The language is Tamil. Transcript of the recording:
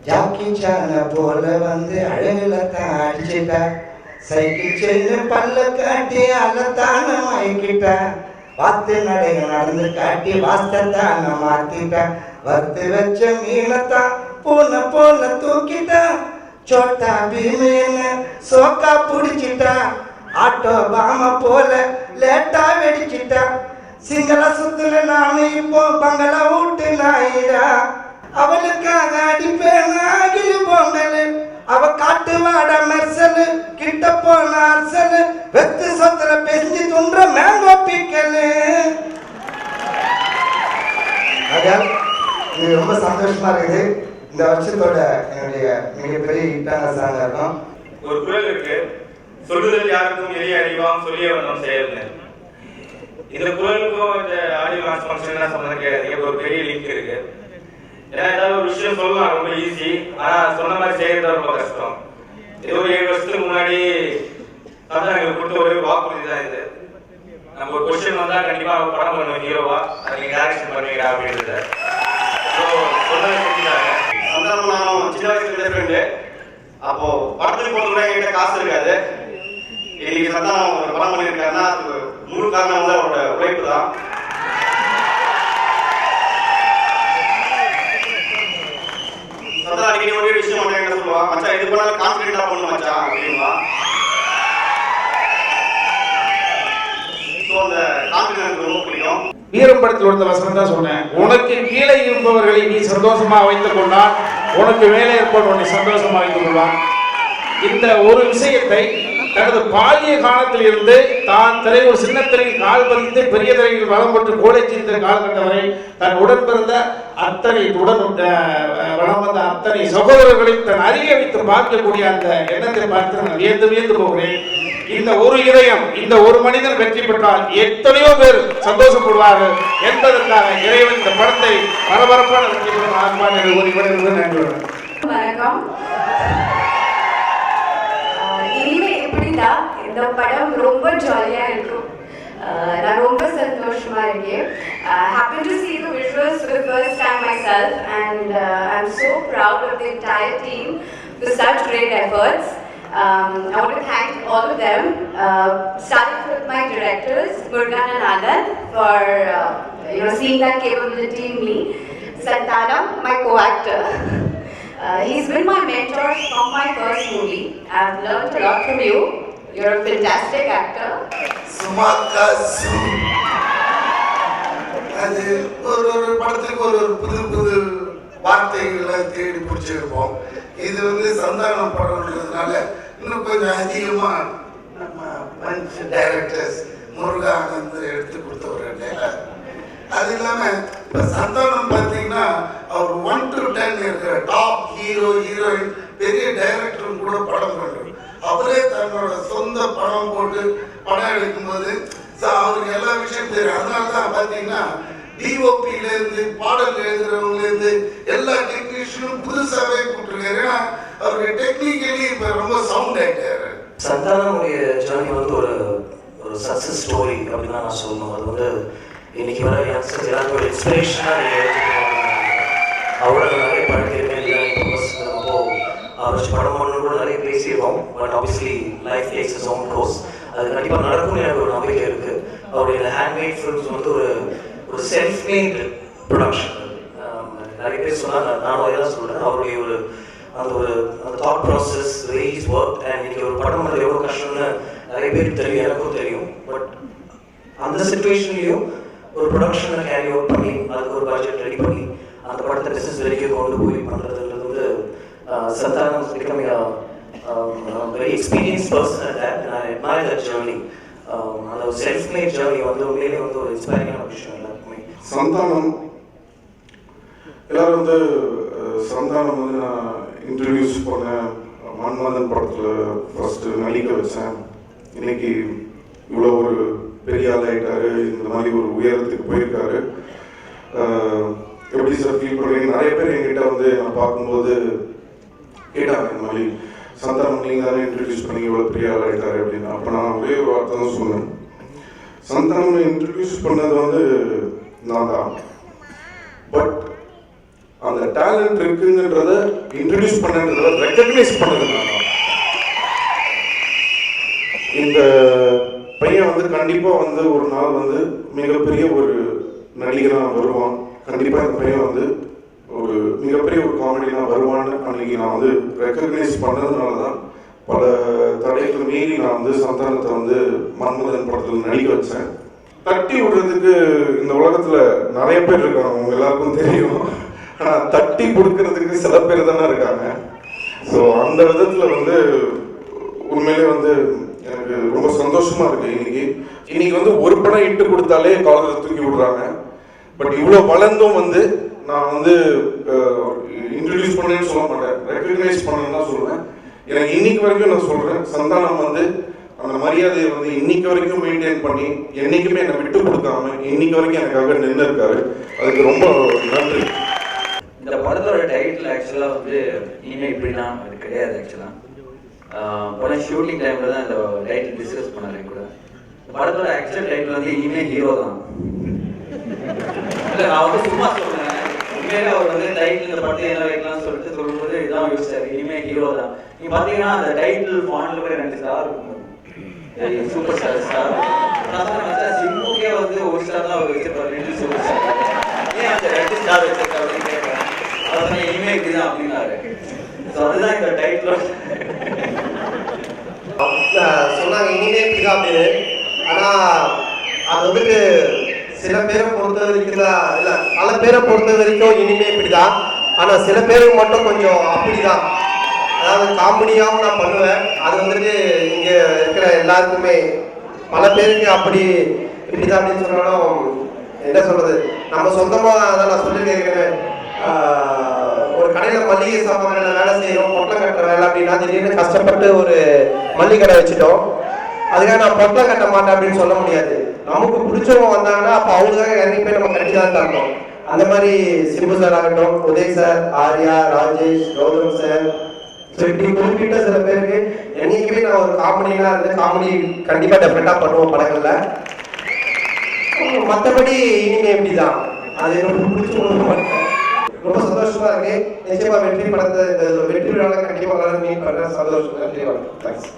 ஜாக்கி சான போல வந்து அழகுல தான் அடிச்சிட்டா, சைக்கிள் செயின் பல்ல காட்டி அலத்தான வாங்கிக்கிட்டா, வாத்து நடைங்க நடந்து காட்டி வாஸ்தான மாத்திட்டா, வறுத்து வச்ச மீனத்தான் பூனை போல தூக்கிட்டா, சோட்டா பீமேன சோக்கா புடிச்சிட்டா, ஆட்டோ பாம போல லேட்டா வெடிச்சிட்டா, சிங்கள சுத்துல நாம இப்போ பங்களா வீட்டு நாயிடா, அவளுக்காக அடிப்பேன் ஆகிய பொங்கல், அவ காட்டு வாட மெர்சலு கிட்ட போன அரசலு, வெத்து சொத்துல பெஞ்சு துன்ற மேங்கோ பீக்கலு. இது ரொம்ப சந்தோஷமா இருக்குது. இந்த வருஷத்தோட என்னுடைய மிகப்பெரிய ஹிட்டான சாங் இருக்கும். ஒரு குரல் இருக்கு, சொல்லுதல் யாருக்கும் எளிய அறிவாம் சொல்லிய வண்ணம் செயல்னு. இந்த குரலுக்கும் இந்த ஆடியோ லான்ச் ஃபங்க்ஷன் சம்பந்தம் கிடையாது, ஒரு பெரிய லிங்க் இருக்கு. ஏன்னா ஏதாவது ஒரு விஷயம் சொல்லலாம் ரொம்ப ஈஸி, ஆனா சொன்ன மாதிரி செய்யறது ரொம்ப கஷ்டம். இது ஒரு 7 வருஷத்துக்கு முன்னாடி அதான் எங்களுக்கு கொடுத்த ஒரு வாக்குறுதி தான் இது. நம்ம ஒரு கொஸ்டின் வந்தா கண்டிப்பா படம் பண்ணுவோம் ஹீரோவா, அதை நீங்க டைரக்ஷன் பண்ணுவீங்க அப்படின்றத சொன்னதை செஞ்சுட்டாங்க. சந்தானம் நானும் சின்ன வயசுல ஃப்ரெண்டு. அப்போ படத்துக்கு போறது கூட என்கிட்ட காசு இருக்காது. இன்னைக்கு சந்தானம் ஒரு படம் பண்ணியிருக்காருன்னா அதுக்கு முழு காரணம் வந்து அவரோட உழைப்பு தான். சந்தானம் அடிக்கடி ஒரே விஷயம் மட்டும் என்ன சொல்லுவான், மச்சான் இது பண்ணாலும் கான்ஃபிடென்டா பண்ணு மச்சான் அப்படின்வா. ஸோ அந்த கான்ஃபிடென்ட் எனக்கு ரொம்ப பிடிக்கும். வீரம் படத்தில் உள்ள வசனம் தான் சொன்னேன், உனக்கு கீழே இருப்பவர்களை நீ சந்தோஷமா வைத்துக் கொண்டால் உனக்கு மேலே இருப்பவன் உன்னை சந்தோஷமா வைத்துக் கொள்வான். இந்த ஒரு விஷயத்தை தனது பாலிய காலத்தில் இருந்து தான் ஒரு சின்ன திரையில் கால் பதித்து பெரிய திரையில் வளம் பெற்று கோடைச்சித்திர காலகட்டம் வரை தன் உடன் பிறந்த அத்தனை வளம் வந்த அத்தனை சகோதரர்களை தன் அறிய வைத்து பார்க்கக்கூடிய அந்த எண்ணத்தை பார்த்து நான் வியந்து போகிறேன். இந்த ஒரு இதயம், இந்த ஒரு மனிதன் வெற்றி பெற்றால் எத்தனையோ பேர் சந்தோஷப்படுவார்கள் என்பதற்காக இறைவன் இந்த படத்தை பரபரப்பான வெற்றி பெறும் ஆத்மாவின் உரிமையுடன் நன்றி. வணக்கம். இனிமே எப்படின்னா இந்த படம் ரொம்ப ஜாலியா இருக்கும். நான் ரொம்ப சந்தோஷமா இருக்கேன். Happy to see the visuals for the first time myself, and I'm so proud of the entire team for such great efforts. I want to thank all of them, starting with my directors, Murugan and Anand, for seeing that capability in me. Santanam, my co-actor. He's been my mentor from my first movie. I've learned a lot from you. You're a fantastic actor. சுமாக்காசு அது ஒரு படத்துக்கு ஒரு புது வார்த்தைகளை தேடி பிடிச்சிருப்போம். இது சந்தானம் படம்ன்றதுனால இன்னும் கொஞ்சம் அதிகமா நம்ம பஞ்ச் டைரக்டர்ஸ் முருகா ஆனந்த் எடுத்து கொடுத்தவர் டைலாக். அது இல்லாம இப்ப சந்தானம் பார்த்தீங்கன்னா அவர் 1 to 10 இருக்கிற டாப் ஹீரோ ஹீரோயின் பெரிய டைரக்டரும் கூட படம் பண்றாரு. அவரே தன்னோட சொந்த படம் போட்டு படம் எடுக்கும்போது அவருக்கு எல்லா விஷயம் தெரியும். அதனாலதான் பார்த்தீங்கன்னா டிஓபில இருந்து பாடல் எழுதுறவங்க இருந்து எல்லா டெக்னீஷியனும் புதுசாகவே கூப்பிட்டுருக்காரு. ஏன்னா அவருடைய டெக்னிக்கலி இப்ப ரொம்ப சவுண்ட் ஆயிட்டாரு. சந்தானமுடைய ஜேர்னி ஒரு சக்சஸ் ஸ்டோரி அப்படின்னு தான் நான் சொல்லணும். அது இன்னைக்கு வர யங்ஸ்டர்ஸ் எல்லாருக்கும் ஒரு இன்ஸ்பிரேஷனாக நீங்கள் எடுத்துக்கணும். அவரோட நிறைய பழகிருக்கேன் இல்லை, இப்போ அவர் படம் பண்ணணும் கூட நிறைய பேசியிருக்கோம். But obviously life takes its own course. அது கண்டிப்பாக நடக்கும்னு எனக்கு ஒரு நம்பிக்கை இருக்குது. அவருடைய ஹேண்ட்மேட் ஃபிலிம்ஸ் ஒரு செல்ஃப் மேட் ப்ரொடக்ஷன். நிறைய பேர் சொன்னாங்க, நானும் அதெல்லாம் சொல்கிறேன். அவருடைய அந்த thought process varies work. And இன்னைக்கு ஒரு படம் பண்ணுறது எவ்வளோ கஷ்டம்னு நிறைய பேருக்கு தெரியும், எனக்கும் தெரியும். பட் அந்த சுச்சுவேஷன்லையும் ஒரு ப்ரொடக்ஷனை கேரி அவுட் பண்ணி அதுக்கு ஒரு பட்ஜெட் ரெடி பண்ணி அந்த படத்தை பிஸ்னஸ் வரைக்கும் கொண்டு போய் பண்ணுறதுன்றது Santanam is becoming a very experienced person at that, and I admire that journey. அந்த ஒரு செல்ஃப்-மேட் ஜர்னி உண்மையிலேயே ஒரு இன்ஸ்பைரிங்கான விஷயம் எல்லாருக்குமே. சந்தானம் எல்லாரும் சந்தானம் நான் இன்ட்ரடியூஸ் பண்ணேன் மன்மதன் படத்தில் ஃபர்ஸ்ட்டு நடிக்க வச்சேன். இன்னைக்கு இவ்வளோ ஒரு பெரிய ஆள் ஆகிட்டாரு, இந்த மாதிரி ஒரு உயரத்துக்கு போயிருக்காரு. எப்படி சார் ஃபீல் பண்ணுறீங்க? நிறைய பேர் என்கிட்ட நான் பார்க்கும்போது கேட்டாங்க, இந்த மாதிரி சந்தானம் நீங்கள் தானே இன்ட்ரடியூஸ் பண்ணி இவ்வளோ பெரிய ஆள் ஆகிட்டாரு அப்படின்னு. அப்போ நான் ஒரே ஒரு வார்த்தை தான் சொன்னேன், சந்தானம் இன்ட்ரடியூஸ் பண்ணது நான் தான். பட் அந்த டேலண்ட் இருக்குங்கிறத இன்ட்ரடியூஸ் பண்ணுறத ரெக்கக்னைஸ் பண்ணது நான். இந்த பையன் வந்து கண்டிப்பாக வந்து ஒரு நாள் வந்து மிகப்பெரிய ஒரு நடிகனாக வருவான். கண்டிப்பாக இந்த பையன் வந்து ஒரு மிகப்பெரிய ஒரு காமெடியாக வருவான்னு அன்னைக்கு நான் வந்து ரெக்கக்னைஸ் பண்ணதுனால தான் பல தடைகளை மீறி நான் வந்து சந்தானத்தை வந்து மன்மதன் படத்தில் நடிக்க வச்சேன். தட்டி விடுறதுக்கு இந்த உலகத்தில் நிறைய பேர் இருக்காங்க, அவங்க எல்லாருக்கும் தெரியும். ஆனால் தட்டி கொடுக்கறதுக்கு சில பேர் தானே இருக்காங்க. ஸோ அந்த விதத்தில் வந்து உண்மையிலே வந்து எனக்கு ரொம்ப சந்தோஷமா இருக்கு. இன்னைக்கு வந்து ஒரு படம் இட்டு கொடுத்தாலே காலேஜில் தூக்கி விடுறாங்க. பட் இவ்வளோ வளர்ந்தும் வந்து நான் வந்து இன்ட்ரடியூஸ் பண்ணேன்னு சொல்ல மாட்டேன், ரெக்கக்னைஸ் பண்ணேன்னு தான் சொல்லுவேன். எனக்கு இன்னைக்கு வரைக்கும் நான் சொல்றேன், சந்தானம் வந்து அந்த மரியாதையை வந்து இன்னைக்கு வரைக்கும் மெயின்டைன் பண்ணி என்னைக்குமே என்னை விட்டு கொடுக்காம இன்னைக்கு வரைக்கும் எனக்காக நின்று இருக்காரு. அதுக்கு ரொம்ப நன்றி. இந்த படத்தோட டைட்டில் ஆக்சுவலாக வந்து இனிமேல் இப்படிலாம் அது கிடையாது. ஆக்சுவலாக படம் ஷூட்டிங் டைமில் தான் இந்த டைட்டில் டிஸ்கஸ் பண்ணாரு கூட. படத்தோட ஆக்சுவல் டைட்டில் வந்து இனிமேல் ஹீரோ தான். இல்லை, நான் வந்து சும்மா சொல்றேன். உண்மையிலே அவர் வந்து டைட்டில் இந்த படத்தை என்ன வைக்கலாம்னு சொல்லிட்டு சொல்லும்போது இதான் யோசிச்சாரு, இனிமேல் ஹீரோ தான். நீங்க பார்த்தீங்கன்னா அந்த டைட்டில் ஃபாண்ட்ல கூட 2 ஸ்டார் இருக்கும், சூப்பர் ஸ்டார். நான் சொன்னேன் சிம்புக்கே வந்து ஒரு ஸ்டார் தான் அவர் வச்சிருப்பாரு, 2 சூப்பர் ஸ்டார். ஏன் அந்த 2 ஸ்டார் வச்சிருக்காரு அப்படின்னு கேட்குறேன். அவர் இனிமேல் இப்படிதான் அப்படின்னாரு. ஸோ அதுதான் இந்த டைட்டில் சொன்னாங்க, இனிமே இப்படிதான் அப்படின்னு. ஆனா அது வந்துட்டு சில பேரை பொறுத்த வரைக்கும் தான், இல்லை பல பேரை பொறுத்த வரைக்கும் இனிமே இப்படிதான். ஆனா சில பேருக்கு மட்டும் கொஞ்சம் அப்படிதான். அதாவது காமெடியாகவும் நான் பண்ணுவேன். அது வந்துட்டு இங்க இருக்கிற எல்லாருக்குமே பல பேருக்கு அப்படி இப்படிதான் அப்படின்னு சொன்னாலும் என்ன சொல்றது, நம்ம சொந்தமா அதான் நான் சொல்லியிருக்கேன். ஒரு கடையில் மளிகை சாமான்ல வேலை செய்யறோம், பொட்டலம் கட்டுற வேலை அப்படின்னா திடீர்னு கஷ்டப்பட்டு ஒரு மளிகை கடை வச்சுட்டோம். அதுக்காக நான் பொட்டலம் கட்ட மாட்டேன் அப்படின்னு சொல்ல முடியாது. நமக்கு பிடிச்சவங்க வந்தாங்கன்னா அப்போ அவங்களுக்காக இறங்கி போய் நம்ம கட்டி தான் தரணும். அந்த மாதிரி சிம்பு சார் ஆகட்டும், Uday sir, Arya, Rajesh, Gautham sir, so இப்படி குறிப்பிட்ட சில பேருக்கு என்னைக்குமே நான் ஒரு காமெடிலாம் இருந்து காமெடி கண்டிப்பாக டெஃபினட்டாக பண்ணுவோம் படங்கள்ல. மற்றபடி இனிமே எப்படிதான் அது எனக்கு பிடிச்ச ரொம்ப சந்தோஷமா இருக்கு. நிச்சயமா வெற்றி படத்தை இந்த வெற்றி விழாவில் கண்டிப்பாக மீட் பண்ண சந்தோஷம். நன்றி, தேங்க்ஸ்.